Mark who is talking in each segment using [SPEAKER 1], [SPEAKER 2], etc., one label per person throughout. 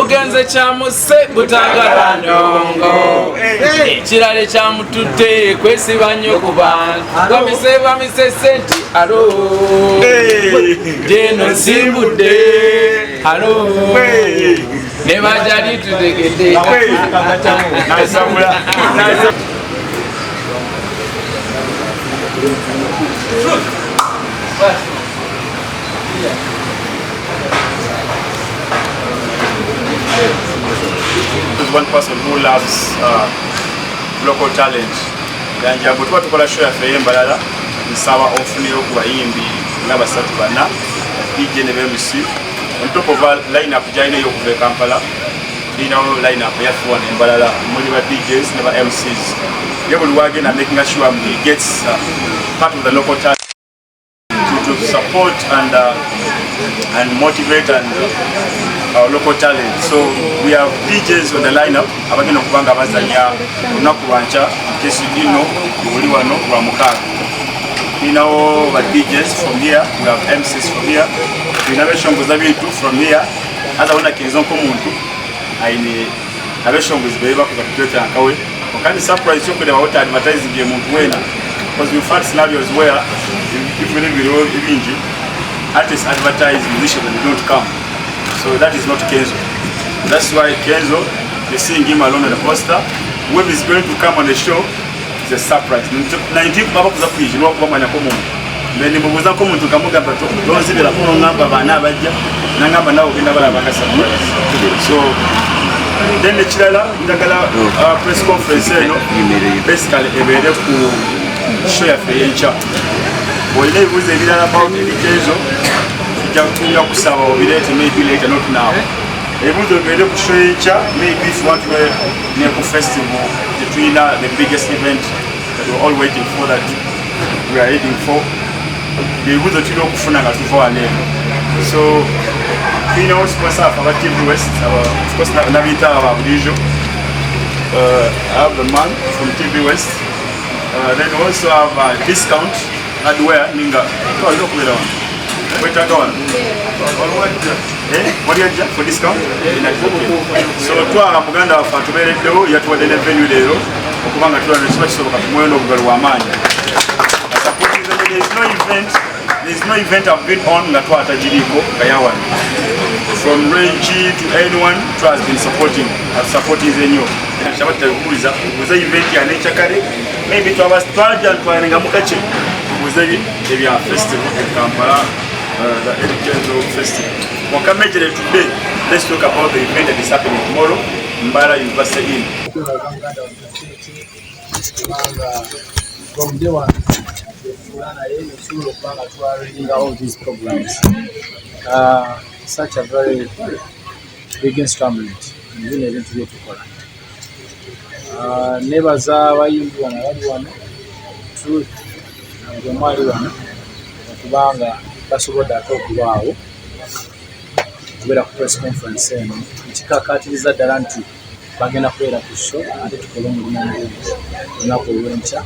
[SPEAKER 1] mugenze kyamuse butagala ndongo ekirale kyamutudde kwesiba nnyo ku bantu bamise senti alo jeno nsimbudde alo ne bajali tutegedde
[SPEAKER 2] There's one person who loves local talent. Yanja butwa tukola show ya feye mbalala nsaba ofuniro ku bayimbi n'abasatu bana DJ ne MC on top of line up jaine yo kuve Kampala ina line up ya fuwa ne mbalala muri ba DJs ne ba MCs yebo luwage na making sure he gets part of the local talent to support and motivate our local talent. So we have DJs on the lineup. Abagenda kubanga bazanya unakubancha kesi dino uliwano wa mukaka. We know the DJs from here. We have MCs from here. We have shongoza bitu from here. Aza una kinzo komuntu. Aini abeshongoza beba kuzapita akawe. Okani surprise yoko lewa wota advertising ye muntu wena. Because we find scenarios where if we live in artists advertise musicians and they don't come. So that is not Kenzo. That's why Kenzo, you're seeing him alone on the poster. When he's going to come on the show, it's a surprise. Naindiku baba kuza kuiji, luwa kuwa manya komu. Mbeni mbubuza komu tukamuga bato. Donzi bila kuno ngamba bana abadja. Nangamba nao kina bala baka surprise. So, then the chilala, ndagala press conference, basically ebede ku show ya feyencha. Wale uze bila about Eddy Kenzo. Maybe later, not now. Able to be able to show each maybe if you want to near a festival, the Twina, the biggest event that we're all waiting for, that we are heading for. The able to know for our name. So, we know sponsor for TV West, of course, Navita, our usual. I have the man from TV West. Then also have a discount at where Ninga. Oh, look where wait a go on. What do you have for discount? So, to our Uganda for to be able to get the venue there. Okubanga tu respect kwa mwendo kwa amani. There is no event I've been on that was tajiriko kayawan. From Renji to anyone who has been supporting Zenyo. Shabata kuuliza kuuza event ya nature kare. Maybe to our strategy and to arengamukache. Kuuza ebya festival in Kampala. The Eddy Kenzo Festival. Today, let's talk about the event that is happening tomorrow in Mbara University.
[SPEAKER 3] From day one, all these programs. Such a very big instrument. Neighbors are truth and the basobola okubawo kubera ku press conference eno ekikakatiriza ddala nti bagenda kubeera ku show ate tukola omulimu mulungi olunaku olw'enkya.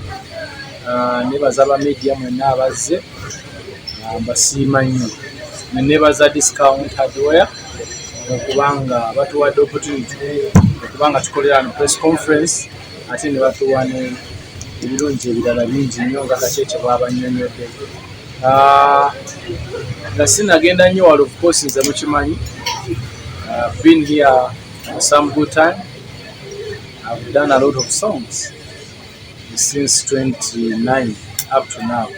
[SPEAKER 3] Nebaza aba media mwenna abazze mbasiima nnyo. Nebaza discount hardware okubanga batuwadde opportunity okubanga tukolera no press conference ate ne batuwa ebirungi ebirala bingi nnyo nga kakyekye bwabannyonnyodde. Nasinagenda nnyo wali of course nze mukimanyi. I've been here for some good time. I've done a lot of songs since 29 up to now.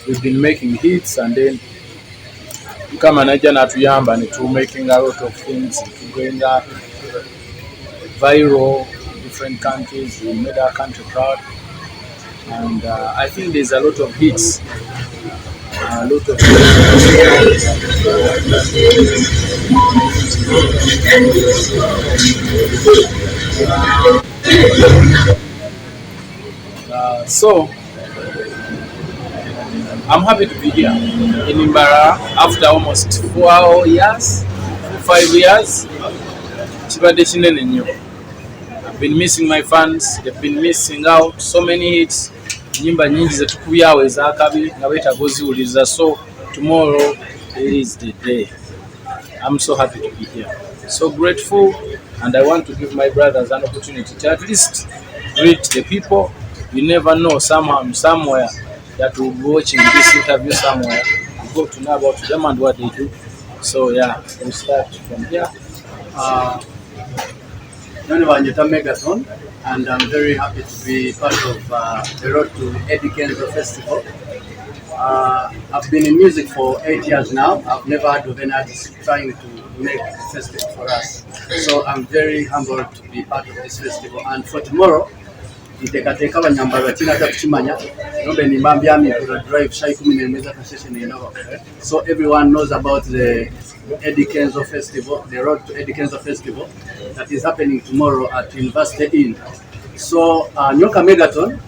[SPEAKER 3] We've been making hits and then kama naija natuyamba ne to making a lot of things to going viral in different countries. We made our country proud and I think there's a lot of hits. A lot of so I'm happy to be here in Mbara after almost 5 years. I've been missing my fans. They've been missing out so many hits. Nyimba nyingi zetukubyawo ezakabi nga betagoziwuliriza. So tomorrow is the day. I'm so happy to be here. So grateful and I want to give my brothers an opportunity to at least greet the people. You never know, somehow, somewhere, that will be watching this interview somewhere. You go to know about them and what they do. So yeah, we'll start from here.
[SPEAKER 4] Megaton, and I'm very happy to be part of the Road to Eddy Kenzo Festival. I've been in music for 8 years now. I've never heard of any artist trying to make a festival for us. So I'm very humbled to be part of this festival. And for tomorrow, ntekateka abanyambala kinata kukimanya nobe nimbambyami ku drive shy 10 ka session eno. So everyone knows about the Eddy Kenzo Festival, the Road to Eddy Kenzo Festival that is happening tomorrow at University Inn. So Nyoka Megaton,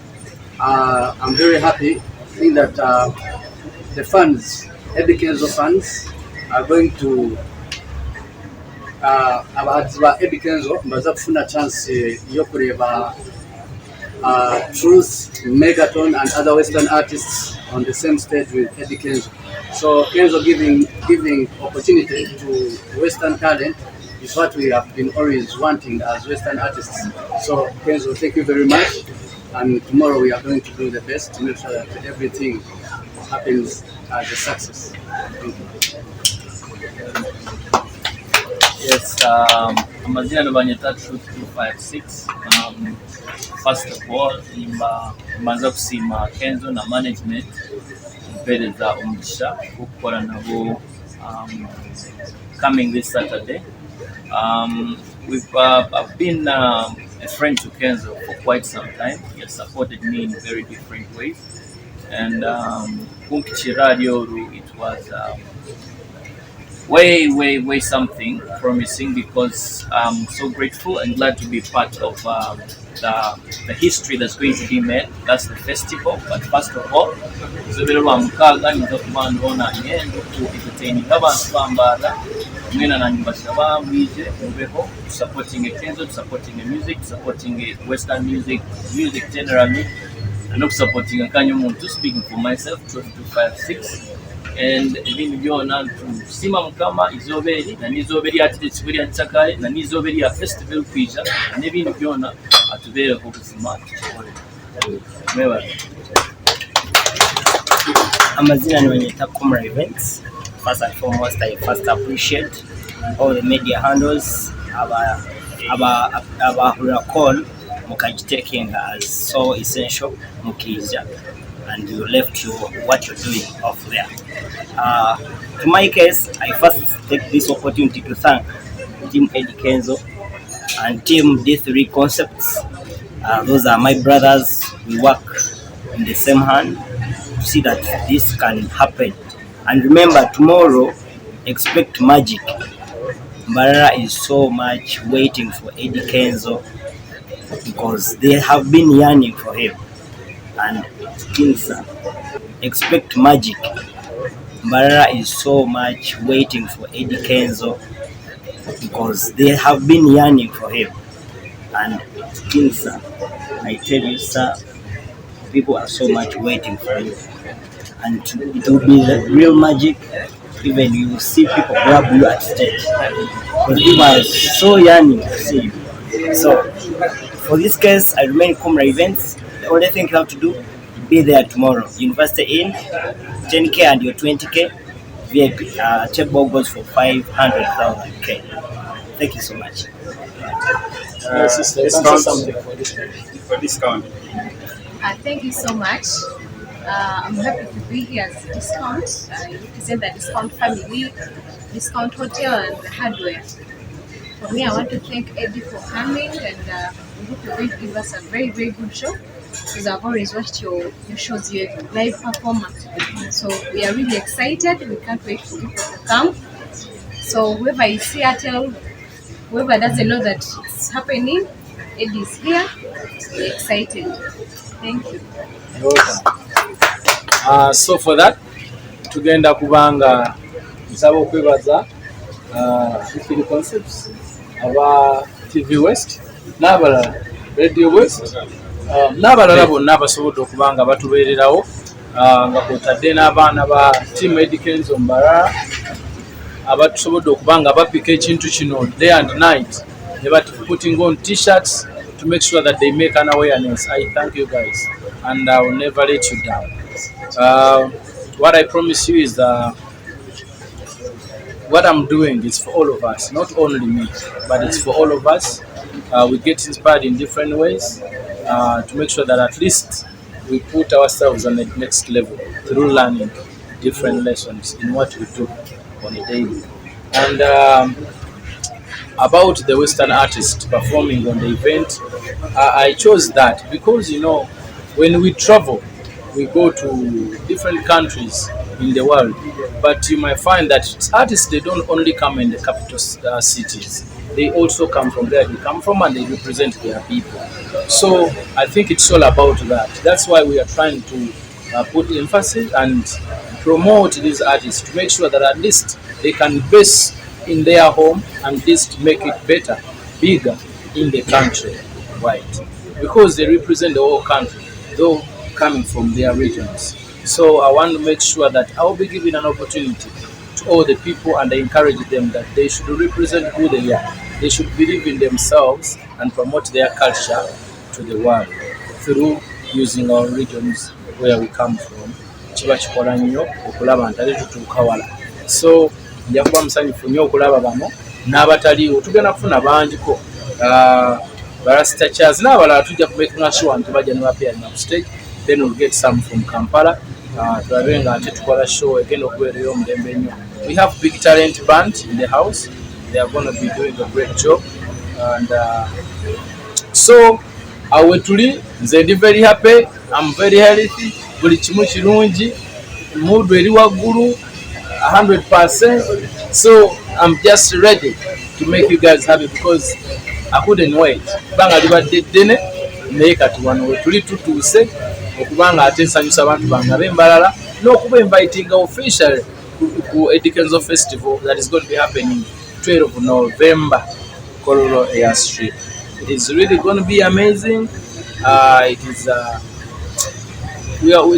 [SPEAKER 4] I'm very happy seeing that the fans, Eddy Kenzo fans, are going to Eddy Kenzo baza kufuna chance yo kureba Truth, Megaton and other Western artists on the same stage with Eddy Kenzo. So Kenzo giving opportunity to Western talent is what we have been always wanting as Western artists. So Kenzo, thank you very much. And tomorrow we are going to do the best to make sure that everything happens as a success. Thank you.
[SPEAKER 5] Yes, amazina nobanyeta Truth 256. First of all, mbanza kusima Kenzo na management mpereza omugisha okukora nabo coming this Saturday. I've been a friend to Kenzo for quite some time. He has supported me in very different ways, and it was way something promising, because I'm so grateful and glad to be part of the history that's going to be made. That's the festival. But first of all, supporting Kenzo, supporting the music, supporting Western music generally, and not supporting Kanyomuntu. Speaking for myself, 256. And even Jona to Sima Mukama is already, and is already at the Siberian Sakai, and is already a festival feature, and even Jona at the very smart.
[SPEAKER 6] Amazina Nonyeta NKORE Events. First and foremost, I first appreciate all the media handles call taking as so essential mukija, and you left what you're doing off there. To my case, I first take this opportunity to thank Team Eddy Kenzo and Team D3 Concepts. Those are my brothers. We work in the same hand to see that this can happen. And remember, tomorrow, expect magic. Mbarara is so much waiting for Eddy Kenzo because they have been yearning for him. And Kinsa, expect magic. Mbarara is so much waiting for Eddy Kenzo because they have been yearning for him. And Kinsa, I tell you, sir, people are so much waiting for you. And it will be the real magic. Even you will see people grab you at stage because people are so yearning to see you. So for this case, I remain NKORE Events. The only thing you have to do, be there tomorrow. University Inn, 10K and your 20K. VIP table goes for 500,000 K. Thank you so much.
[SPEAKER 2] Discount.
[SPEAKER 7] Thank you so much. I'm happy to be here as a discount. I represent the discount family, discount hotel and the hardware. For me, I want to thank Eddy for coming, and we hope you're going to give us a very good show, because I've always watched your shows, your live performance. So we are really excited. We can't wait for people to come. So whoever is Seattle, whoever doesn't know that it's happening, Eddy is here. We're excited. Thank you.
[SPEAKER 3] You're welcome. So for that, tugenda kubanga nsaba okwebaza D3 Concepts, aba TV West, n'abalala Radio West, n'abalala bonna abasobodde okubanga batubeererawo, nga kwotadde n'abaana ba Team Eddy Kenzo Mbarara abatusobodde okubanga bapika ekintu kino day and night But putting on t-shirts to make sure that they make an awareness. I thank you guys, and I will never let you down. What I promise you is what I'm doing is for all of us, not only me, but it's for all of us. We get inspired in different ways to make sure that at least we put ourselves on the next level through learning different lessons in what we do on a daily. And about the Western artist performing on the event, I chose that because, you know, when we travel, we go to different countries in the world, but you might find that artists, they don't only come in the capital cities. They also come from where they come from and they represent their people. So I think it's all about that. That's why we are trying to put emphasis and promote these artists to make sure that at least they can base in their home and just make it better, bigger in the country, right? Because they represent the whole country, though coming from their regions. So I want to make sure that I will be giving an opportunity to all the people, and I encourage them that they should represent who they are. They should believe in themselves and promote their culture to the world through using our regions where we come from. Kiba kikola nnyo okulaba nti ate tutuuka wala. So nja kuba musanyufu nnyo okulaba bano n'abataliiwo tugenda kufuna bangiko barasta chairs n'abalala tujja kumaking sure nti bajja ne bapeering up stage. Then we'll get some from Kampala. Tulabe nga ate tukola show egenda okubeerayo omulembe nnyo. We have big talent band in the house. They are going to be doing a great job. And so awetuli nze ndi very happy. I'm very healthy. Buli kimu kirungi. Mood eri waggulu 100%. So I'm just ready to make you guys happy because I couldn't wait. Banga libadde ddene naye kati wano wetuli tutuuse okubanga ate nsanyusa abantu bange ab'embalala n'okuba inviting officially ku Eddy Kenzo Festival that is going to be happening 12 November, Kololo Air Street. It is really going to be amazing. It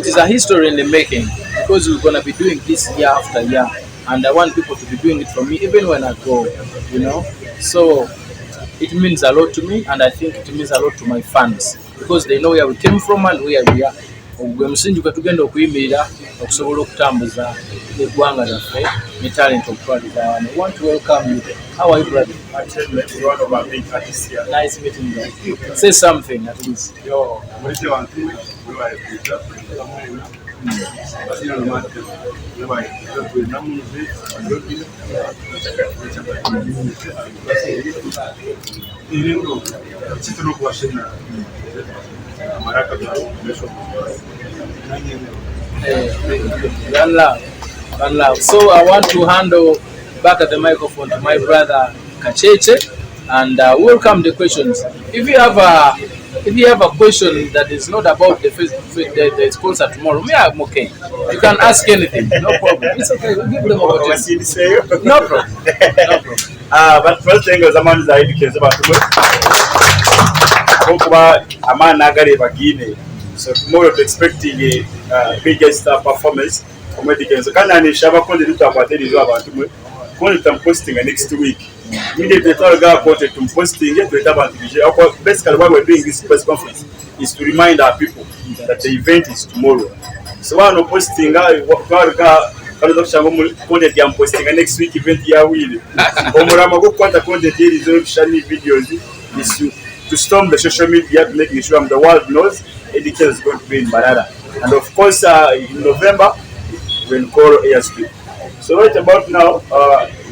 [SPEAKER 3] is a history in the making because we're going to be doing this year after year, and I want people to be doing it for me even when I go, you know. So it means a lot to me, and I think it means a lot to my fans because they know where we came from and where we are. Ogwe musingi gwe tugenda okuyimirira okusobola okutambuza eggwanga lyaffe ne talent okutwaliza awamu. I want to welcome you. How are you, brother?
[SPEAKER 2] One of our big artists here.
[SPEAKER 3] Nice meeting you. Say something at least.
[SPEAKER 2] Yo,
[SPEAKER 3] One love. So I want to handle back at the microphone to my brother Kacheche and welcome the questions. If you have a question that is not about the sponsor tomorrow, me, I'm okay. You can ask anything, no problem. It's okay. We'll give them opportunity. No problem. No problem.
[SPEAKER 2] But first thing is, I'm on the Eddy Kenzo about so tomorrow we're expecting a biggest performance from Eddy Kenzo. Can I share a content to about Eddy about content posting next week? Immediately, I wanted to posting it to about basically why we're doing this press conference is to remind our people that the event is tomorrow. So I'm posting content I'm posting next week event here will content here is sharing videos is to storm the social media, making sure the world knows Eddy Kenzo is going to be in Barara. And of course in November we'll call airspeed. So right about now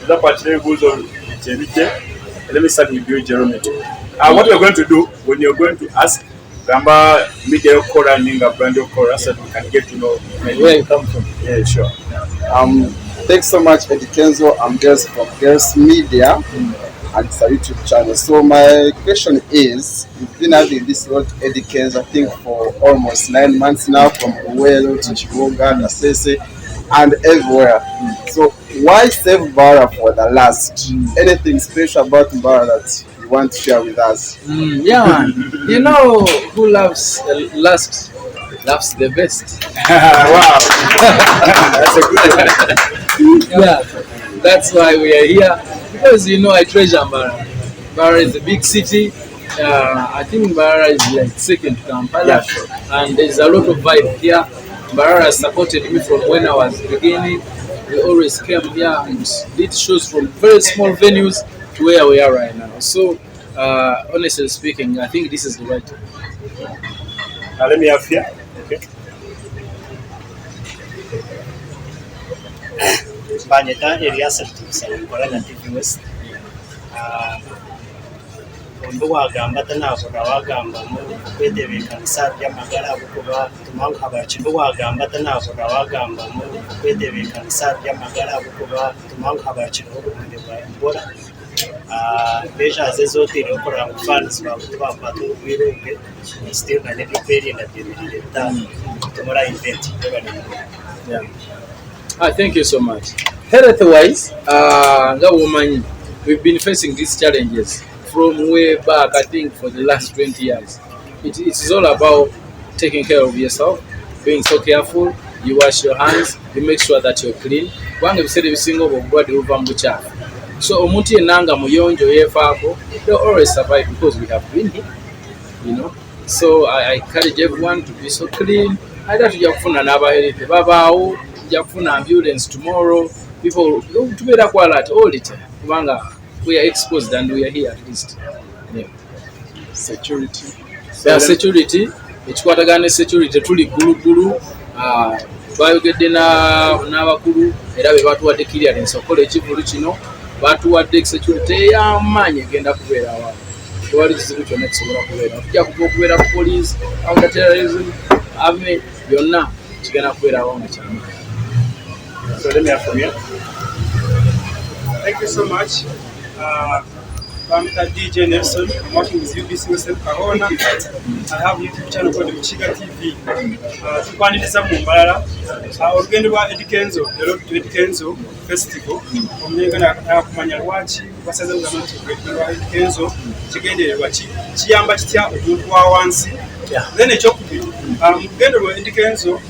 [SPEAKER 2] that particular goes on. Let me start with you, Jerome. What you're going to do when you're going to ask Gamba Media Kora Ninga Brand Kora so we can get to know
[SPEAKER 3] where you come from.
[SPEAKER 2] Yeah, sure.
[SPEAKER 8] Thanks so much, Eddy Kenzo. I'm Girls from Girls Media, and it's a YouTube channel. So my question is, you've been having this road Eddy Kenzo, I think for almost 9 months now, from Uwelo to Chibunga, Nasese, and everywhere. So why save Mbara for the last? Anything special about Mbara that you want to share with us?
[SPEAKER 3] Yeah, man. You know who loves last loves the best.
[SPEAKER 2] Wow, that's a good one.
[SPEAKER 3] Yeah, that's why we are here because you know I treasure Mbara. Mbarara is a big city. I think Mbarara is like second to Kampala, and there's a lot of vibe here. Mbarara has supported me from when I was beginning. We always came here and did shows from very small venues to where we are right now. So, honestly speaking, I think this is the right time.
[SPEAKER 2] Let me have here. Okay.
[SPEAKER 6] Banyeta area sectors and TV West. Ondo wagamba tanavura wagamba mu kwedebeka nsabya magara bukuba tumangu habachindo wagamba tanavura wagamba mu kwedebeka nsabya magara bukuba tumangu habachindo bukuba mbora beja zezote okora fans ba kuba patu wiruke still na neperi na demiri ta tomora event.
[SPEAKER 3] Yeah. Thank you so much. Health wise, we've been facing these challenges from way back, I think, for the last 20 years. It is all about taking care of yourself, being so careful. You wash your hands, you make sure that you're clean. So, omuti enanga muyonjo yefako, they'll always survive because we have been here, you know. So I encourage everyone to be so clean. I don't know ambulance tomorrow. People to be that quality all the time. We are exposed and we are here at least. Yeah.
[SPEAKER 2] Security.
[SPEAKER 3] Security. It's what again security truly guru. Twayogedde n'abakulu era be batuwadde clearance okola ekivulu kino batuwadde security y'amaanyi egenda kubeera awo. Tewali kizibu kyonna kisobola kubeera. Tujja kubeera ku police, counter terrorism, army, byonna kigenda kubeera awo nga kyamaanyi.
[SPEAKER 2] So let me have from you.
[SPEAKER 9] Thank you so much. I'm DJ Nelson. I'm working with UBC Western Uganda. I have a YouTube channel called Muchiga TV. Tukwaniriza mu Mbarara. Olugendo lwa Eddy Kenzo, the Road to Eddy Kenzo Festival. Omunyengana akumanya lwaki basaze ugamba nti olugendo lwa Eddy Kenzo kigendererwa ki kiyamba kitya omuntu wa wansi. Then ekyokubiri, olugendo lwa Eddy Kenzo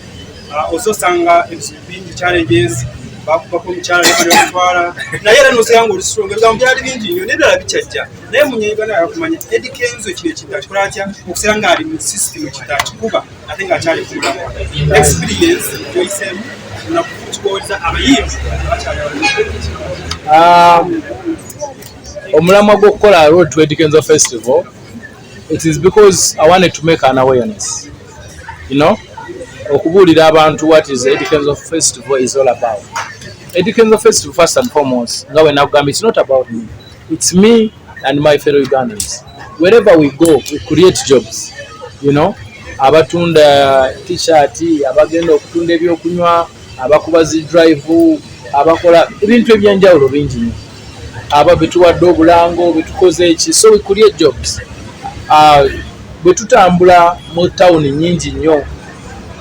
[SPEAKER 9] ososanga ebizibu bingi challenges bakubako mukyala n'abatwala naye era n'osanga oli strong ebigambo byali bingi nnyo n'ebirala bikyajja naye munyengana yakumanya Eddy Kenzo kino kitakikola atya okuseera ng'ali mu system kitakikuba ate ng'akyali kumulamu experience gyoyiseemu nakutukooliza abayimbi abakyali
[SPEAKER 3] omulamwa gw'okukola Road to Eddy Kenzo Festival, it is because I wanted to make an awareness, you know, okubuulira abantu what is Eddy Kenzo Festival is all about. Eddy Kenzo Festival, first and foremost, it's not about me. It's me and my fellow Ugandans. Wherever we go, we create jobs. You know, abatunda t-shirt, abagenda okutunda ebyokunywa, abakuba zi drive, abakola ebintu ebyenjawulo bingi nnyo. Aba betuwadde obulango, betukoze eki, so we create jobs. Bwe tutambula mu town nnyingi nnyo,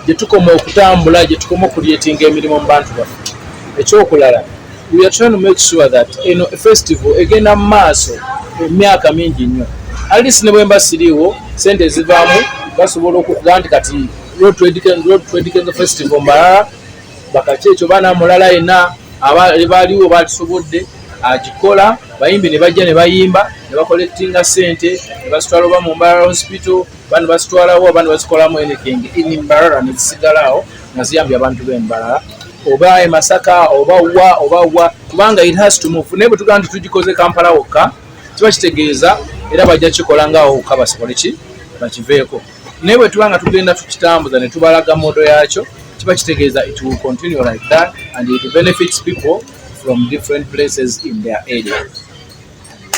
[SPEAKER 3] gye tukoma okutambula, gye tukoma okuliyetinga emirimu mu bantu baffe. Ekyokulala, we are trying to make sure that a festival egenda mu maaso emyaka mingi nnyo. At least ne bwemba siriiwo sente zivaamu basobola okuga nti kati Road to Eddy Kenzo Festival Mbarara bakaki ekyo baana mulala yenna baaliwo baalisobodde agikola, bayimbi ne bajja ne bayimba ne bakolectinga sente ne basitwala oba mu Mbarara hospital, bani basitwalawo abandi bazikolamu anything in Mbarara ne zisigalawo nga ziyambye abantu b'Embarara oba e Masaka oba wa kubanga it has to move. Naye bwe tugamba nti tugikoze Kampala wokka kiba kitegeeza era bajja kikola ngaawo wokka basobole ki bakiveeko. Naye bwe tuba nga tugenda tukitambuza ne tubalaga modo yaakyo kiba kitegeeza it will continue like that and it benefits people from different places in their area.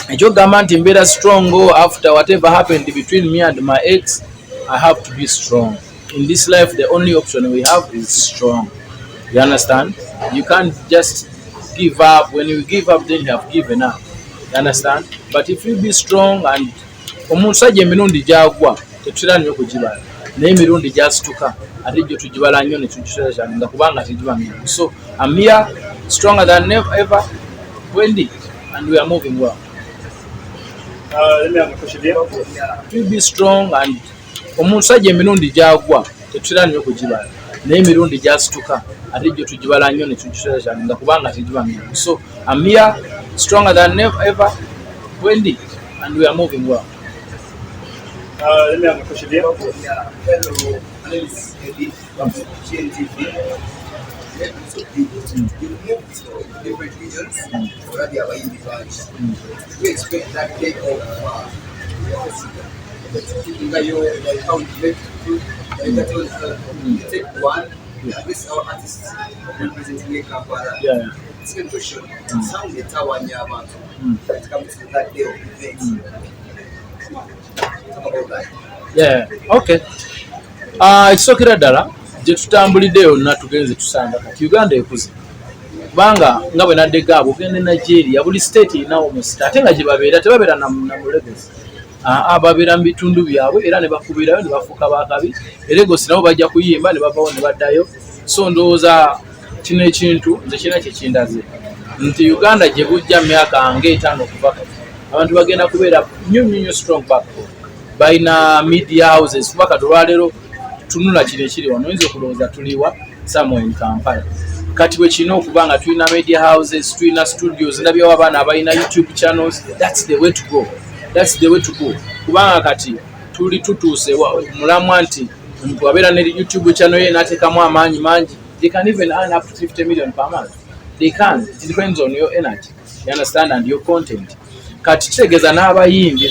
[SPEAKER 3] Ekyogamba nti mbeera strong after whatever happened between me and my ex, I have to be strong. In this life, the only option we have is strong. You understand? You can't just give up. When you give up, then you have given up. You understand? But if you be strong and omusajja emirundi gyagwa tetutera nnyo kugibala naye emirundi gyasituka ate gyo tugibala nnyo ne tukitera nga kubanga tegiba mingi. So I'm here stronger than ever, Wendy, and we are moving well.
[SPEAKER 2] Let me have a question here.
[SPEAKER 3] To be strong and omusajja emirundi gyagwa tetutera nnyo kugibala naye emirundi gyasituka ate gyo tugibala nnyo ne tukitera nga kubanga tegiba mingi. So I'm here stronger than ever, Wendy, and we are moving well.
[SPEAKER 2] Let me have a question here.
[SPEAKER 10] Yeah, hello, my name is Eddy from GNTV. You moved to different regions, already have a branch. We expect that day of take one, this our artists representing Kampala.
[SPEAKER 3] Yeah.
[SPEAKER 10] Second question, sound the tower Nyama that comes to that day of events. Talk about that.
[SPEAKER 3] Yeah, okay. Ekisokera ddala gye tutambulidde yonna tugenze tusanga kati Uganda ekuze kubanga nga bwe naddega abo ogenda e Nigeria buli state erinawo mu state ate nga gye babeera tebabeera na mulegesi babeera mu bitundu byabwe era ne bakubirayo ne bafuuka bakabi e Lagos nabo bajja kuyimba ne bavawo ne baddayo so ndowooza kino ekintu nze kirina kye kindaze nti Uganda gye bujja myaka ng'etaano okuva kati abantu bagenda kubeera nnyo strong backbone balina media houses kuba kati olwaleero tunula kino ekiri wano oyinza okulowooza tuliwa somewhere in Kampala kati bwe kirina okuba nga tulina media houses tulina studios ndabyawo abaana abalina YouTube channels. That's the way to go kubanga kati tuli tutuuse mulamwa nti omuntu wabeera ne YouTube channel ye n'ateekamu amaanyi mangi they can even earn up to 50 million per month. They can. It depends on your energy, you understand, and your content. Kati kitegeeza n'abayimbi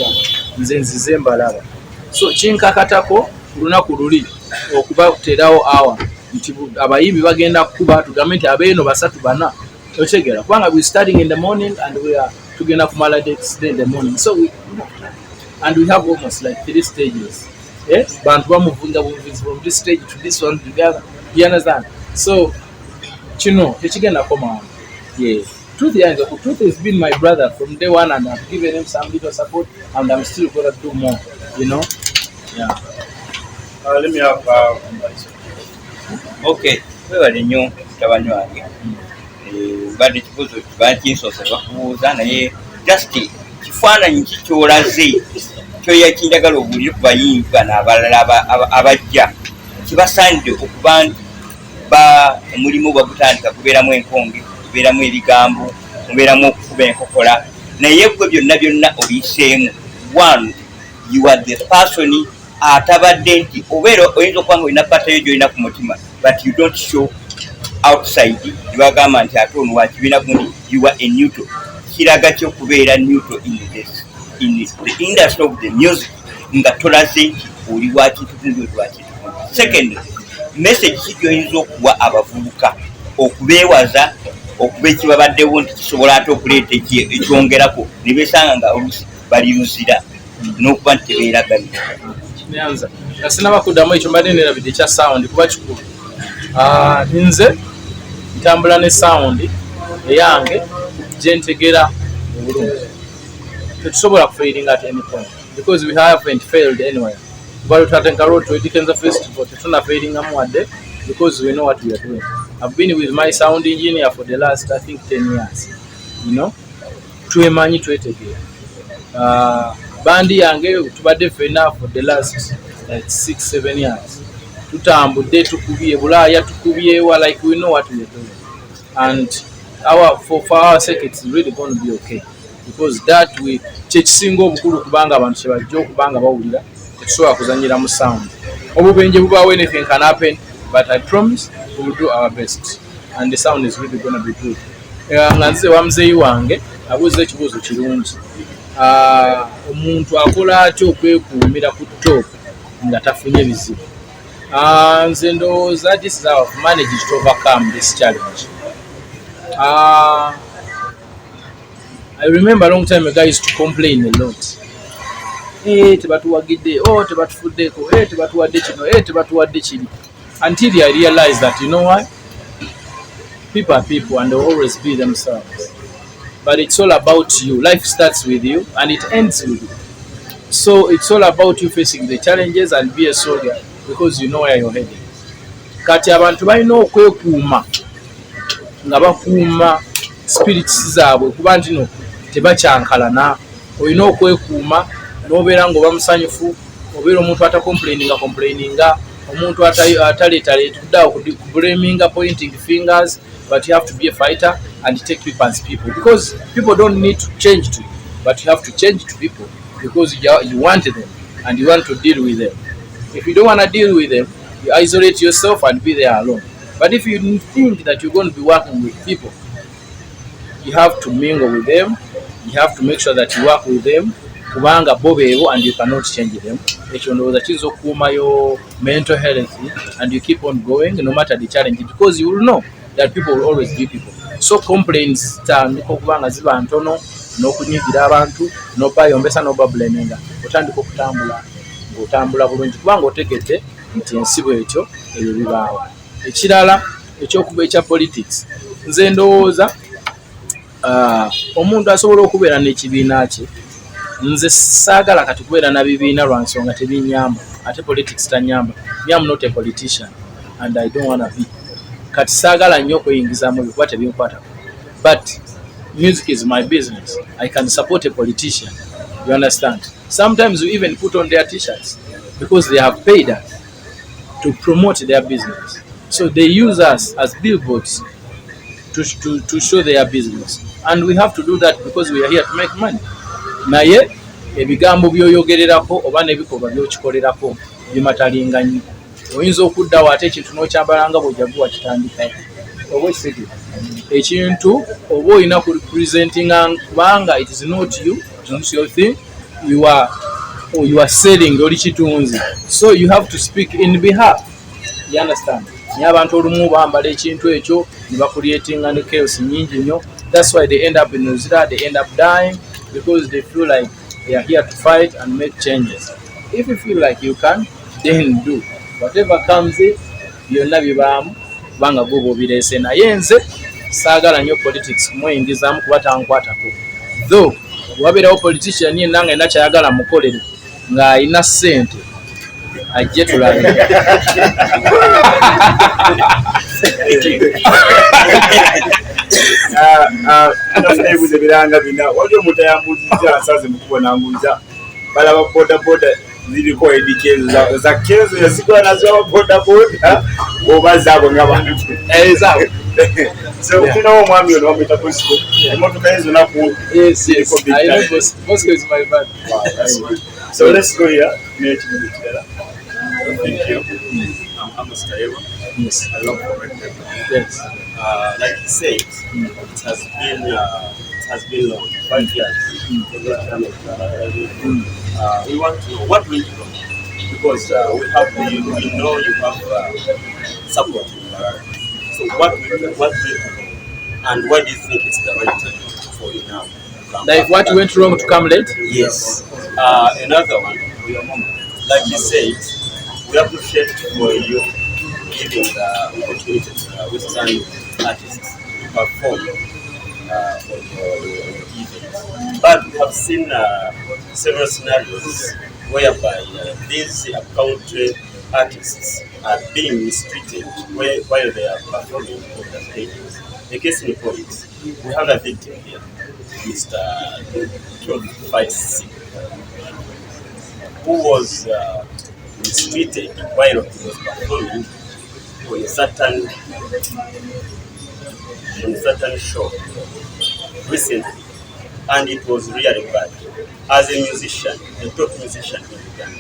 [SPEAKER 3] nze nzize mbalaba so kinkakatako lunaku luli okuba kuterawo awa nti abayimbi bagenda kuba tugambe nti abeeno basatu bana otegeera kubanga we starting in the morning and we are tugenda kumala in the morning so and we have almost like 3 stages bantu bamuvunga buvuzi from this stage to this one together, you understand, so kino tekigenda koma truth has been my brother from day one and I've given him some little support and I'm still going to do more, you know. Yeah.
[SPEAKER 2] Let me have
[SPEAKER 11] okay, webale nnyo mutabani wange badde kibuzo bakinsoose bakubuuza naye just kifaananyi kikyolaze kyoyakinjagala obuulire ku bayimbi bano abalala abajja kibasaanidde okuba omulimu bagutandika kubeeramu enkonge kubeeramu ebigambo kubeeramu okukuba enkokola naye gwe byonna obiseemu one you are the person atabadde nti obeera oyinza okuba nga olina patayo gyolina ku mutima but you don't show outside bagamba nti ate ono wakibiina gundi you are a neutral kiraga kyokubeera neutral in the industry of the music nga tolaze nti oli wakintu gundi oli wakintu gundi. Second message kigyoyinza okuwa abavubuka okubeewaza okuba ekibabaddewo nti kisobola ate okuleeta ekyongerako ne beesanga nga oluusi baliruzira n'okuba nti tebeeraganira.
[SPEAKER 3] Nyanza sinaba kuddamu ekyo mbadde neerabidde ekya sound kuba kikulu nze ntambula ne sound eyange gye ntegera obulungi tetusobola kufairinga at any point because we haven't failed anywhere but tutatenga road to Eddy Kenzo festival tetunafairingamu wadde because we know what we are doing. I've been with my sound engineer for the last I think 10 years, you know, twemanyi twetegeera bandi yange tubadde fena for the last like 6-7 years tutambudde tukubye Bulaaya tukubyewa like we know what we are doing and for our sake it's really going to be okay because that we kyekisinga obukulu kubanga abantu kyebajja okubanga bawulira tetusobola kuzanyira mu sound obubenje bubaawo anything can happen but I promise we will do our best and the sound is really going to be good. Nga nze wa muzeeyi wange abuuza ekibuuzo kirungi omuntu akola atya okwekuumira ku top nga tafunye bizibu. Nze ndowooza this is how I've managed to overcome this challenge. I remember a long time ago I used to complain a lot. Tebatuwagidde, tebatufuddeko, tebatuwadde kino, tebatuwadde kiri. Until I realized that, you know what? People are people and they'll always be themselves. But it's all about you. Life starts with you and it ends with you. So it's all about you facing the challenges and be a soldier because you know where you're heading. Kati abantu balina okwekuuma nga bakuuma spirits zaabwe kuba ntino tebakyankalana. Olina okwekuuma n'obeera ng'oba musanyufu, obeera omuntu complaininga, omuntu ataleetaleetudde kublaminga, pointing fingers, but you have to be a fighter and take people as people because people don't need to change to you, but you have to change to people
[SPEAKER 1] because you want them and you want to deal with them. If you don't want to deal with them, you isolate yourself and be there alone. But if you think that you're going to be working with people, you have to mingle with them. You have to make sure that you work with them. Kubanga bobeewo and you cannot change them. Ekyo ndowooza kiyinza okukuuma your mental health and you keep on going no matter the challenge, because you will know that people will always be people. So complaints tandika okubanga ziba ntono n'okunyigira abantu n'obayombesa n'obableminga, otandika okutambula ng'otambula bulungi kubanga otegedde nti ensi bw'ekyo ebyo bibaawo. Ekirala ekyokuba ekya politics, nze ndowooza omuntu asobola okubeera n'ekibiina kye. Nze saagala kati kubeera na bibiina lwa nsonga tebinyamba, ate politics tanyamba. Me am not a politician and I don't want to be. Kati saagala nnyo okweyingiza mu bikuba tebinkwatako. But music is my business. I can support a politician. You understand? Sometimes we even put on their t-shirts because they have paid us to promote their business. So they use us as billboards to show their business. And we have to do that because we are here to make money. Naye ebigambo byoyogererako oba n'ebikolwa byokikolerako bimatalinga nnyo. Oyinza okuddawo ate ekintu n'okyambalanga bw'ojaguwa kitandika. Oba ekiseke ekintu oba olina ku representinga kubanga it is not you, it's not your thing, you are selling oli kitunzi. So you have to speak in behalf. You understand? Naye abantu olumu bambala ekintu ekyo ne bakuleetinga ne chaos nyingi nnyo. That's why they end up in Nuzira, they end up dying, because they feel like they are here to fight and make changes. If you feel like you can, then do. Whatever comes in, byonna bibaamu kubanga gwe bw'obireese. Naye nze saagala nnyo politics kumweyingizaamu kuba tankwatako. Though wabeerawo politician yenna nga alina kyayagala mukolere ng'alina ssente ajje tulabe.
[SPEAKER 2] Ebuuzo ebiranga bina waliwo omuntu ayambuuziza asaze mukubona ambuuza balaba bodaboda ziriko Eddy Kenzo za Kenzo yazikola nazo bodaboda oba zaabo ng'abantu
[SPEAKER 1] zaabo.
[SPEAKER 2] So tunawo omwami ono bamwita Bosco, emmotoka ezo naku.
[SPEAKER 1] Yes, I know Bosco is my man.
[SPEAKER 2] Wow, that's good. So let's go here. Thank you. I'm Mr. Eva.
[SPEAKER 1] Yes.
[SPEAKER 2] I love correcting.
[SPEAKER 1] Yes.
[SPEAKER 2] Like you said, it has been long, 5 years. We want to know what went wrong, because we know you have support. So what went wrong, and why do you think it's the right time for you now?
[SPEAKER 1] Like what went wrong to come late?
[SPEAKER 2] Yes. Another one, like you said, we appreciate for you giving the opportunity to Western artists to perform on your event. But we have seen several scenarios whereby these country artists are being mistreated while they are performing on the stages. The case in point, we have a victim here, Mr. Fights, who was mistreated while he was performing on a certain show recently, and it was really bad. As a musician, a top musician in Uganda,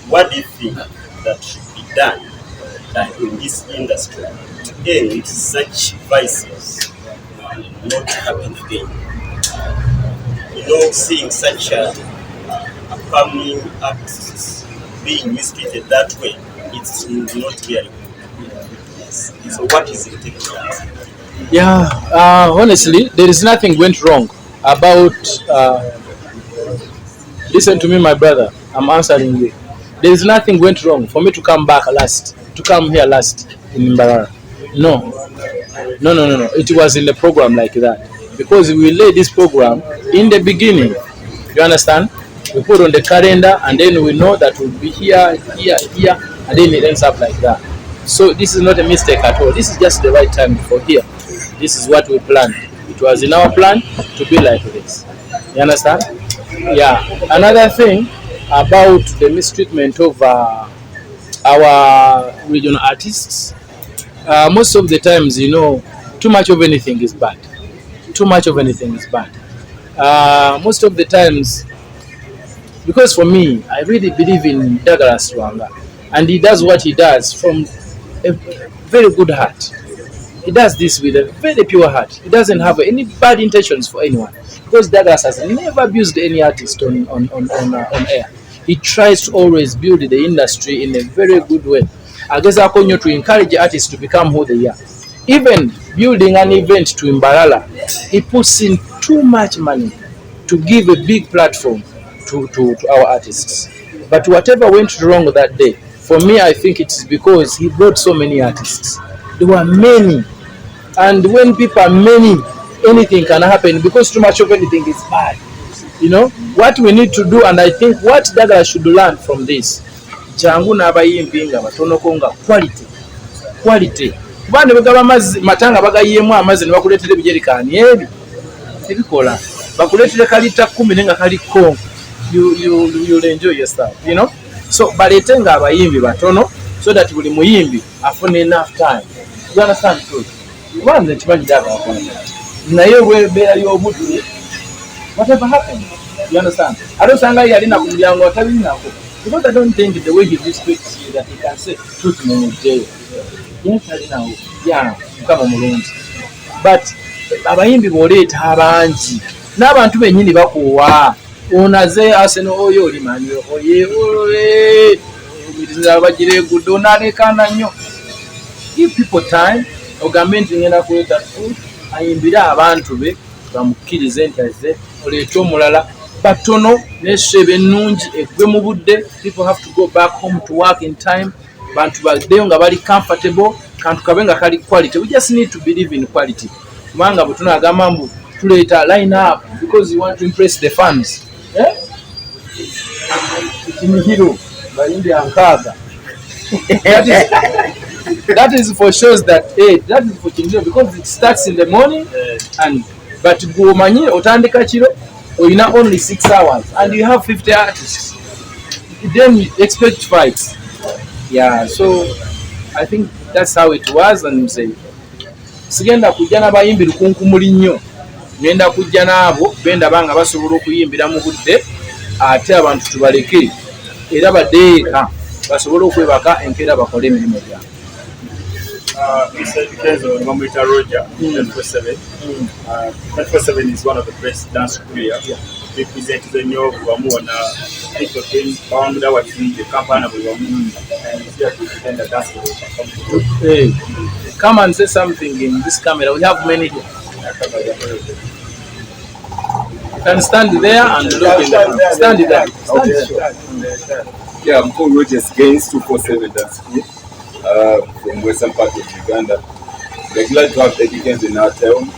[SPEAKER 2] what do you think that should be done in this industry to end such vices not happen again? Seeing such upcoming artists being mistreated that way, it's not really good. So what is it taking that?
[SPEAKER 1] Yeah, honestly, there is nothing went wrong about. Listen to me, my brother. I'm answering you. There is nothing went wrong for me to come here last in Mbarara. No. It was in the program like that, because we laid this program in the beginning. You understand? We put on the calendar, and then we know that we'll be here, and then it ends up like that. So this is not a mistake at all. This is just the right time for here. This is what we planned. It was in our plan to be like this. You understand? Yeah. Another thing about the mistreatment of our regional artists, most of the times, too much of anything is bad. Too much of anything is bad. Most of the times, Because for me, I really believe in Douglas Lwanga, and he does what he does from a very good heart. He does this with a very pure heart. He doesn't have any bad intentions for anyone. Because Douglas has never abused any artist on air. He tries to always build the industry in a very good way. I guess I continue to encourage artists to become who they are. Even building an event to Mbarara, he puts in too much money to give a big platform to our artists. But whatever went wrong that day, for me, I think it's because he brought so many artists. There were many. And when people are many, anything can happen because too much of anything is bad. You know, what we need to do, and I think what Douglas should learn from this, jangu n'abayimbi nga batonoko nga quality. Kubanga bagaba matanga bagayemu amazzi ne bakuleetera ebijerikaani ebi tebikola. Bakuleetera kalita 10 nga kaliko. You'll enjoy yourself, you know. So baleete nga abayimbi batono so that buli muyimbi afune enough time. You understand truth? One chimanyi daga naye webeera y'obudde, whatever happened, you understand? I don't think yali na kumulyango atalinako, because I don't think the way he respects you that he can say truth mu jail. Yes, alinawo yeah mukama mulungi, but abayimbi boleeta abangi n'abantu bennyini bakuwa onaze Arsenal oyo oli mani oye omuliza bagire gudo nalekana nnyo. Give people time. Ogambe nti ngenda kuleta ayimbira abantu be bamukkirize nti azze oleeta omulala batono n'essebe ennungi eggwe mu budde. People have to go back home to work in time. Bantu baddeyo nga bali comfortable, kantu kabe nga kali quality. We just need to believe in quality. Kubanga bwe tunagamba mbu tuleeta line up because you want to impress the fans. Kimihiro bayimbi ankaaga. That is for shows that that is for Kinjiro because it starts in the morning and but Gumanyi otandika kiro oyina only 6 hours and you have 50 artists. Then you expect fights. Yeah, so I think that's how it was. And say sigenda kujja n'abayimbi lukunkumuli nnyo, ngenda kujja n'abo benda banga basobola okuyimbira mu budde ate abantu tubaleke era badeeka basobola okwebaka enkeera bakole emirimu gyabwe.
[SPEAKER 2] Mr. Eddy Kenzo, Namakula Roger, 24/7. 24/7 is one of the best dance career. We present the new Wamuna, people came found our team, the company of Wamuna, and it's here to present the dance career.
[SPEAKER 1] Hey, come and say something in this camera. We have many here. You can stand there and look in there. Stand there.
[SPEAKER 12] Yeah, I'm called Rogers Gaines, 247 Dance Crew. From western part of Uganda. We're glad to have Eddy Kenzo in our town.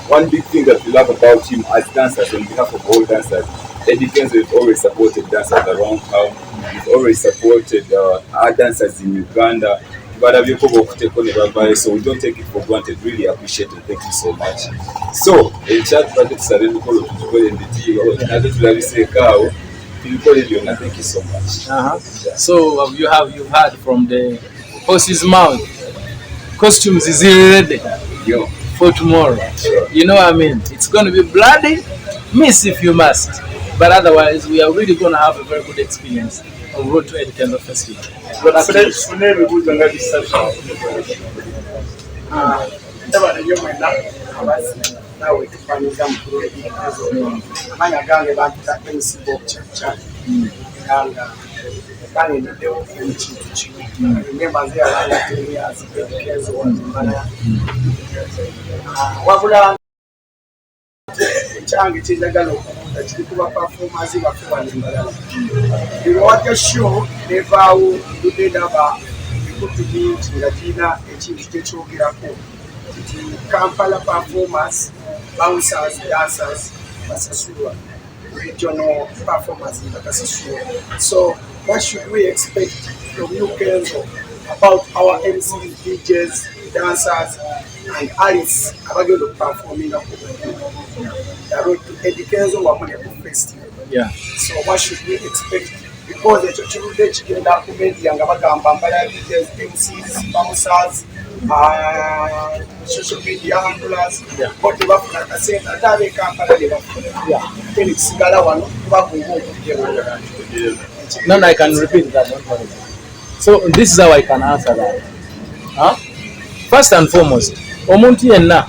[SPEAKER 12] One big thing that we love about him as dancers, on behalf of all dancers, Eddy Kenzo has always supported dancers around town. He's always supported our dancers in Uganda. So we don't take it for granted. Really appreciate it. Thank you so much. So, in chat, thank you so much.
[SPEAKER 1] Yeah. So you've heard from the horse's mouth. Costumes is ready for tomorrow.
[SPEAKER 12] Sure.
[SPEAKER 1] You know what I mean? It's going to be bloody. Miss if you must. But otherwise, we are really going to have a very good experience on road to Eddy Kenzo Festival.
[SPEAKER 9] nawe tufaniza mkuru Eddy Kenzo amanya gange bakita MC Box cha ganga kale ndio ekintu kimwe remember nzia la areas Eddy Kenzo wazimana wabula change chindagalo kiri kuba performance bakuba n'imbalala biwaje show nevawo dudaba ikutumiti ngajina ekintu ky'ogerako Kampala performers, bouncers, dancers, Basasura, regional performers in Basasura. So, what should we expect from you, Kenzo, about our MCs, DJs, dancers, and artists are going to perform in the road to Eddy Kenzo Wamune Festival?
[SPEAKER 1] Yeah.
[SPEAKER 9] So, what should we expect? Because the church in the community, DJs, MCs, bouncers,
[SPEAKER 10] social media handlers, but they were not saying that they can't
[SPEAKER 3] No, I can repeat that. Don't worry. So this is how I can answer that. Huh? First and foremost, omuntu yenna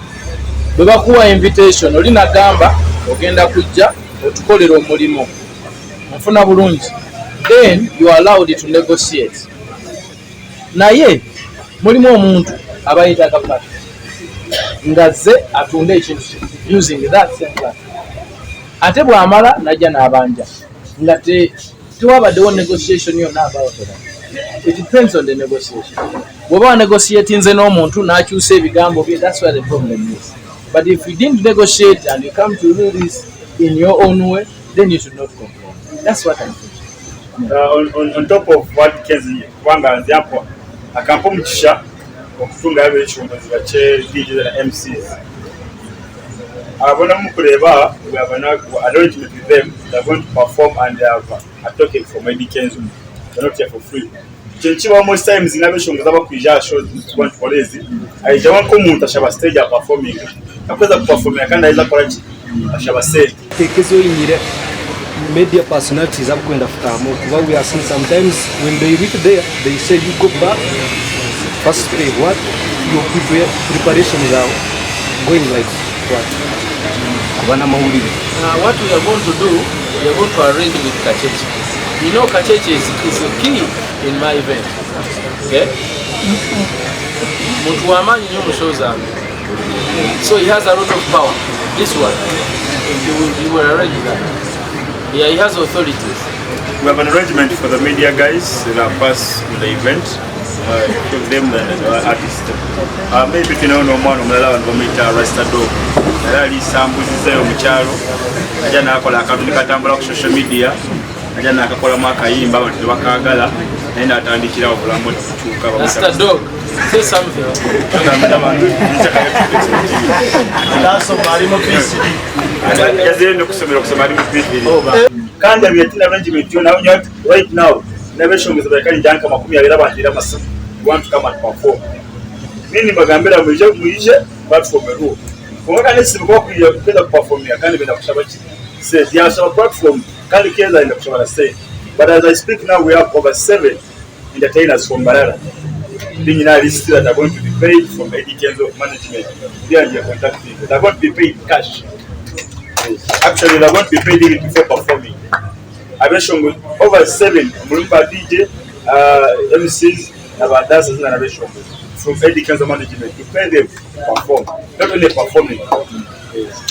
[SPEAKER 3] bwe bakuwa invitation oli nagamba ogenda kujja otukolera omulimo nfuna bulungi, then you are allowed to negotiate. Naye mulimu omuntu abayita akapata nga zze atunde ekintu using that same platform, ate bw'amala najja n'abanja nga tewabaddewo negotiation yonna about that. It depends on the negotiation. Bw'oba negotiating nze n'omuntu n'akyusa ebigambo bye, that's where the problem is. But if you didn't negotiate and you come to do this in your own way, then you should not complain. That's what I'm thinking.
[SPEAKER 2] On top of what Kenzi Wanga and Ziapo, I can put Mchisha okutunga ebishongozi bache DJs and MCs. Abona mukureba, we have an arrangement with them. They're going to perform and they have a token from Eddy Kenzo. They're not here for free. Chenchiwa most times in abishongozi abakwija shows want polezi. Aijawa ko muntu ashaba stage ya performing. Akweza performing kandi aiza kora ki ashaba stage.
[SPEAKER 13] Tekezo yinyire media personalities are going to come. We are seeing sometimes when they reach there, they say you go back. First pay what your preparations are going like what?
[SPEAKER 3] What we are going to do, we are going to arrange with Kacheche. You know, Kacheche is a key in my event. Okay? So he has a lot of power. This one, you will arrange that. Yeah, he has authorities.
[SPEAKER 2] We have an arrangement for the media guys that are pass the event. Give them the artist. Maybe you know no man umulala ngomita Rasta Dog. Nalali sambuzize omukyalo. Aja nakola akabini katambula ku social media. Aja nakakola makayimba abantu bakagala. Nenda atandikira obulambo tuchuka
[SPEAKER 3] Rasta Dog. Say something.
[SPEAKER 2] That's so mari mo peace. Yazendo kusomera ari mu peace. Kandi abiyatina arrangement yo nawe right now. Never show me the kind of Makumi you want to come and perform. Nini magambira mwije platform ero. Kwa kana sibuko kwenda perform ya kandi benda kushabachi. Says there are platform kandi keza enda kushabara say. But as I speak now we have over 7 entertainers from Barara. Being in a list that are going to be paid from Eddy Kenzo management. They are your contact people. They are going to be paid cash. Actually they are going to be paid even before performing. I've shown with over 7 Mulumba DJ, MCs, about dancers and I've from Eddy Kenzo management to pay them to perform. Not only performing.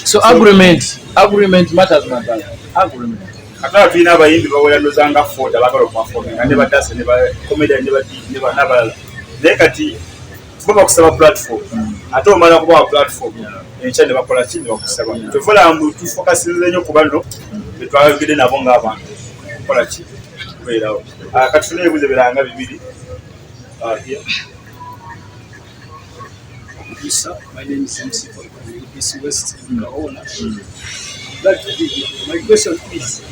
[SPEAKER 3] So agreement matters, my brother. Agreement.
[SPEAKER 2] I can't be never in the way I was under for the level of performing. I never dance, never comedy, never Nekati, Box platform. I told my platform. In China, Policy of 7. To follow to focus in the new Kubano, the trial within a bonga. Policy. Wait out. I can't feel with the Veranga video. Here.
[SPEAKER 14] Yes, sir. My name is MC for UBC Western Uganda. My question is,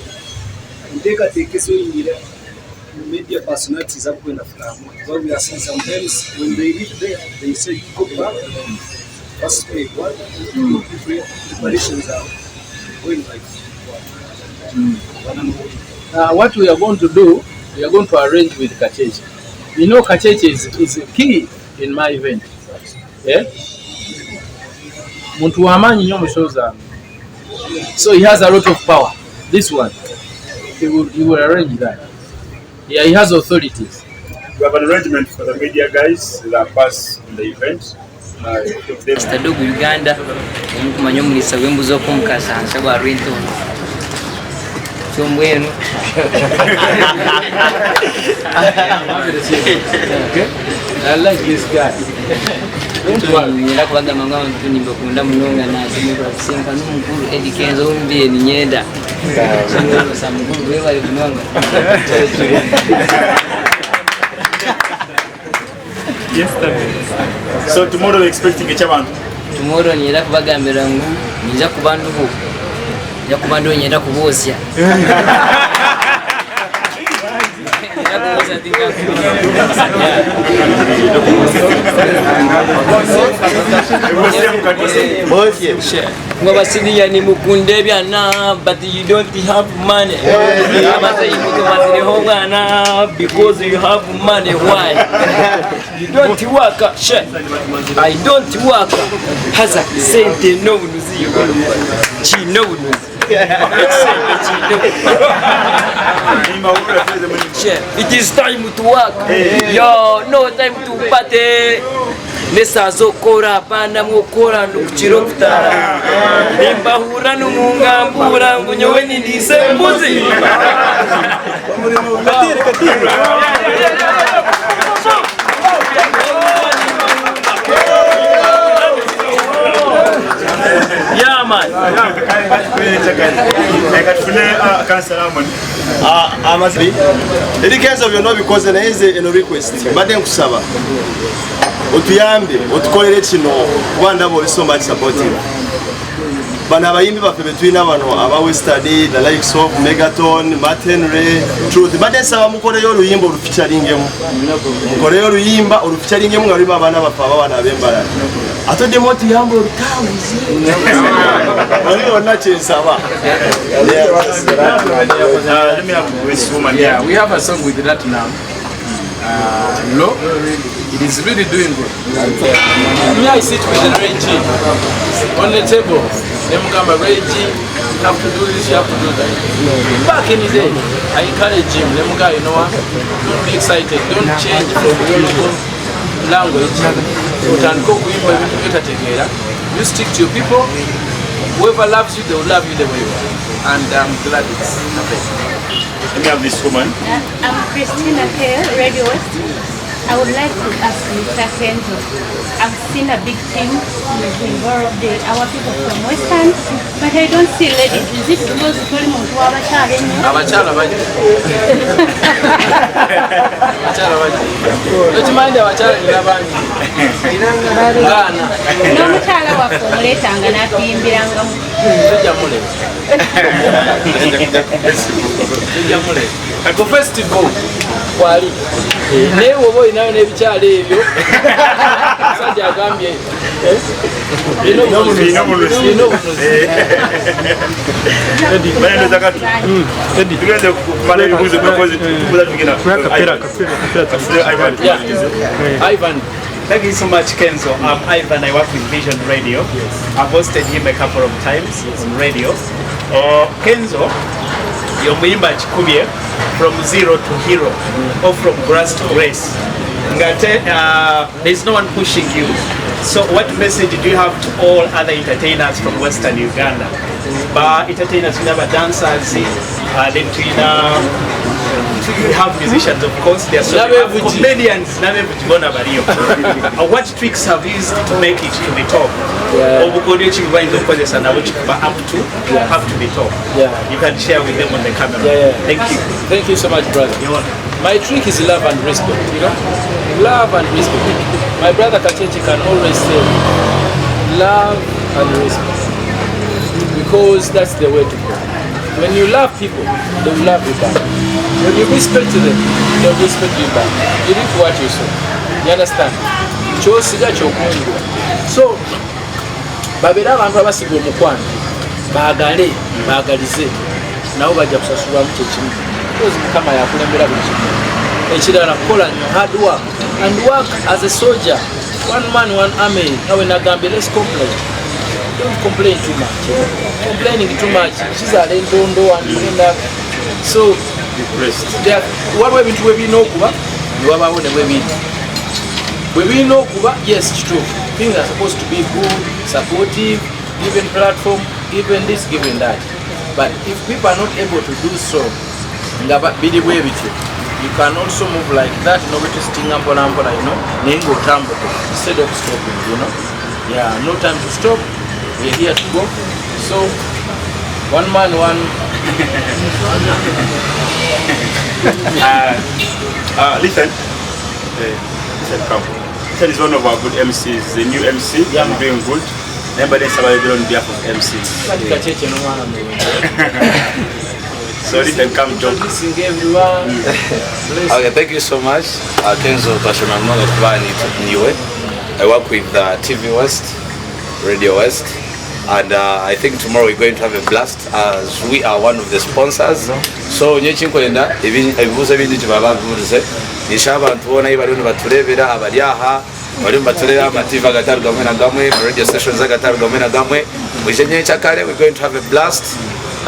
[SPEAKER 14] take us in media personalities are going to come. What we are seeing sometimes when they reach there, they say you go back. First pay what? Preparations are going like what?
[SPEAKER 3] What we are going to do, we are going to arrange with Kacheche. You know, Kacheche is key in my event. Yeah? Muntu wamanyi nyo mushoza. So he has a lot of power. This one, he will arrange that. Yeah, he has authorities.
[SPEAKER 2] We have an arrangement for the media guys that pass in the event.
[SPEAKER 15] Mr. Dogo Uganda, kumanya mulisa wembuzo kumkasa nsagwa Rinto. Somwenu.
[SPEAKER 3] Okay? I like this guy.
[SPEAKER 15] Nira kwaga mangwa mtuni mbokunda munonga na simba sinka numukuru Eddy Kenzo umbiye ni nyenda. Somwenu samukuru wewe ali munonga.
[SPEAKER 2] Yes, so tomorrow we're expecting a chairman.
[SPEAKER 15] Tomorrow nira kubagambira ngu niza kubandu bo. Ya kubandu nyenda kubosya. Ngobasidia ni mukunde byana, but you don't have money. Because you have money. Why? You don't work. I don't work. Haza sente no bunuzi. Chi no bunuzi. It is time to work. Yo, no time to party. Nesa zokora panda mukora nukuchiro kutara. Nimba hura numunga mbura ngunyowe ni disembuzi. Yeah, man.
[SPEAKER 16] Eddy Kenzo byonna bikoze naye nze eno request mbadde nkusaba otuyambe otukolere kino kuba ndaba oli so much supportive. Bano abayimbi baffe betulina bano aba Western, the likes of Megaton, Martin Ray, Truth. Mbadde nsaba mukoleyo oluyimba oluficaringemu. Mukoleyo oluyimba oluficaringemu nga lulimu abaana baffe abawana ab'embalala. Atoddemu otuyambe olutawuzi. Oli yonna kyensaba.
[SPEAKER 3] Yeah, we have a song with that now. Low, it is really doing good. Me, I sit with the Reggie on the table. Them come Reggie, you have to do this, you have to do that. Back in the day, I encourage him. Them guy, you know what? Don't be excited. Don't change from your local language. You stick to your people. Whoever loves you, they will love you the way you are. And I'm glad it's happening.
[SPEAKER 2] Let me have this woman.
[SPEAKER 17] I'm Christina Kale, Radio West. I would like to ask Mr. Kenzo. I've seen a big team involved our people from Western, but I don't see ladies. Is it because it's only Abachala?
[SPEAKER 3] Abachala, don't mind Abachala in Lavani.
[SPEAKER 17] No, Machala was from Letang and I've been Birangam.
[SPEAKER 3] Ku festival kwali naye woba olinayo n'ebikyala ebyo musajja agambye
[SPEAKER 2] Ivan.
[SPEAKER 18] Thank you so much, Kenzo. I'm Ivan. I work with Vision Radio. I've hosted him a couple of times on radio. Kenzo, you're Mwimba Chikubye from zero to hero, or from grass to grace. There's no one pushing you. So what message do you have to all other entertainers from Western Uganda? Entertainers, we have dancers, we have musicians, of course. There are comedians. What tricks have you used to make it to the top? Up to the top. You can share with them on the camera. Thank you.
[SPEAKER 3] Thank you so much, brother. My trick is love and respect. You know, love and respect. My brother Kachechi can always say, love and respect, because that's the way to go. When you love people, they will love you back. When you respect them, they will respect you back. You reap what you sow. You understand? So, babera abantu abasiga omukwano baagale baagalize nabo bajja kusasulwa mu kyekimu because Mukama yakulembera buli kimu. Ekirala kola nnyo hard work and work as a soldier. One man, one army. Nawe nagambe, let's complain. Don't complain too much. Complaining too much. She's a lendondo and so depressed. What we do we know kuba you have our we know kuba, yes, it's true. Things are supposed to be good, supportive, given platform, given this, given that. But if people are not able to do so, you can also move like that in order to sting up on ampola, you know, instead of stopping, you know. Yeah, no time to stop. We're here to go. So, one man, one.
[SPEAKER 2] Listen, come. Listen is one of our good MCs, the new MC, and doing good. Everybody is on behalf of MC. So you can come talk.
[SPEAKER 19] Okay, thank you so much. Kenzo Tashima I work with TV West, Radio West, and I think tomorrow we're going to have a blast as we are one of the sponsors. So nyechinkwenda ebibuzo ebindi kibabavurize nishaba ntubona ibaruni baturebera abariaha bari baturera amativa gatari gamwe na gamwe radio stations gatari gamwe na gamwe mwijenye cyakare we're going to have a blast.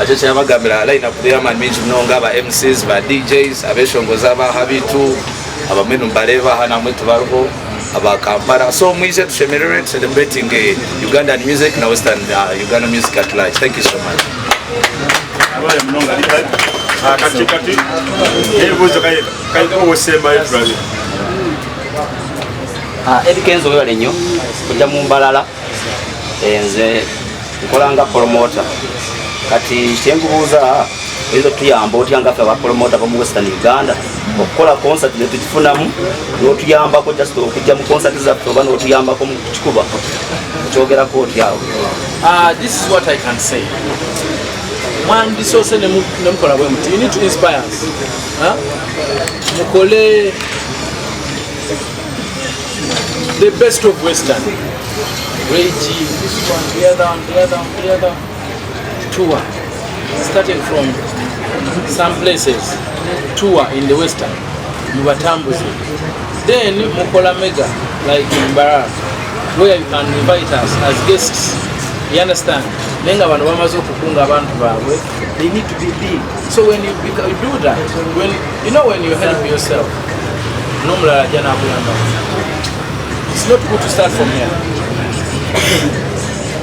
[SPEAKER 19] Acheche yabagambira line up there man minji mnonga ba MCs ba DJs abeshongoza ba habitu abamenu mbareva hana mwetu baruho aba Kampala. So mwize tushemerere celebrating Ugandan music na Western Uganda music at large. Thank you so much.
[SPEAKER 2] Abale mnonga litali kati ebuzo kai ko semba Ibrahim.
[SPEAKER 6] Eddy Kenzo yale nnyo kujja mu mbalala nze nkolanga promoter kati kyenkubuuza ezo tuyamba otyanga ffe abapromota mu Western Uganda okukola concert ne tukifunamu n'otuyambako just okujja mu concert zaffe oba n'otuyambako mu kikuba okyogerako otyawo.
[SPEAKER 1] This is what I can say. Mwandi sose nemukola bwe muti, you need to inspire us. Mukole the best of Western. Reggie, this one, the other tour. Starting from some places, tour in the Western, Mubatambuzi. Then Mukola Mega, like in Barak, where you can invite us as guests. You understand? They need to be big. So when you do that, when you help yourself, it's not good to start from here.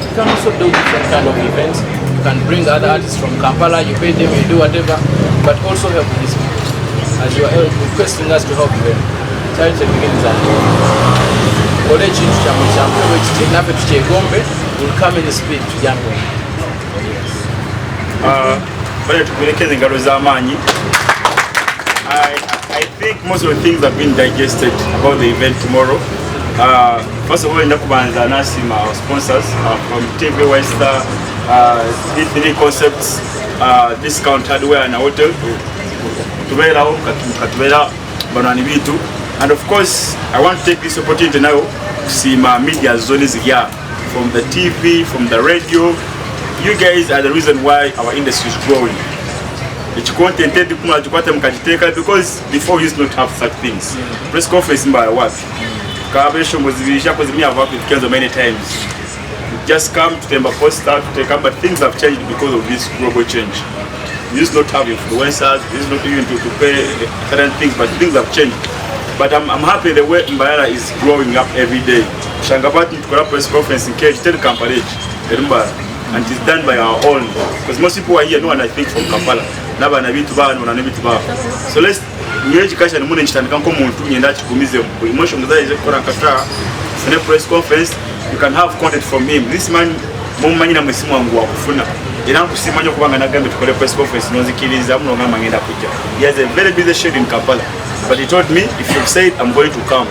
[SPEAKER 1] You can also do different kind of events. You can bring other artists from Kampala, you pay them, you do whatever, but also help these people. As you are requesting us to help them. Charity begins at college in Chamuchamu, which is enough to Chegombe, will come in the speed to Jambo.
[SPEAKER 2] I think most of the things have been digested about the event tomorrow. First of all, Nakubanza Nasim, our sponsors from TV West, D3 Concepts, Discount Hardware and Hotel, and of course, I want to take this opportunity now to see my media zones here, from the TV, from the radio. You guys are the reason why our industry is growing. Because before we used not have such things. Press conference by what? Collaboration was me. I've worked with Kenzo many times. Just come to Temba Poster to take up, but things have changed because of this global change. We used not have influencers, we used not even to pay certain things, but things have changed. But I'm happy the way Mbayala is growing up every day. Shangabati to press conference in Cage, tell Kampala, and it's done by our own. Because most people are here, no one I think from Kampala. So let's education press conference. You can have content from him. This man, he has a very busy schedule in Kampala. But he told me, if you say it, I'm going to come.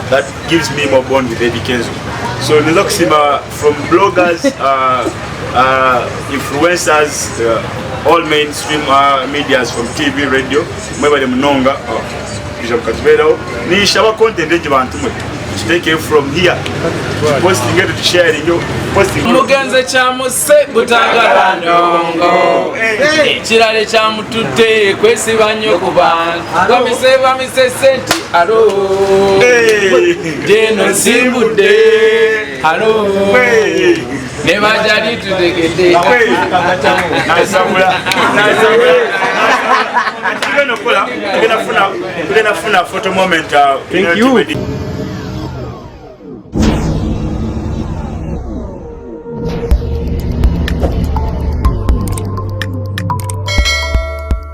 [SPEAKER 2] That gives me more bond with Eddy Kenzo. So from bloggers, influencers, all mainstream medias from TV, radio, take it from here, posting it to sharing you, posting
[SPEAKER 1] Mugenze chamuse butanga ndongo Chirale chamutute kwesi banyo kubana Kwamiseva misesenti alo Jeno simbude alo Never jari tudegede
[SPEAKER 2] We're gonna photo moment.
[SPEAKER 1] Thank you.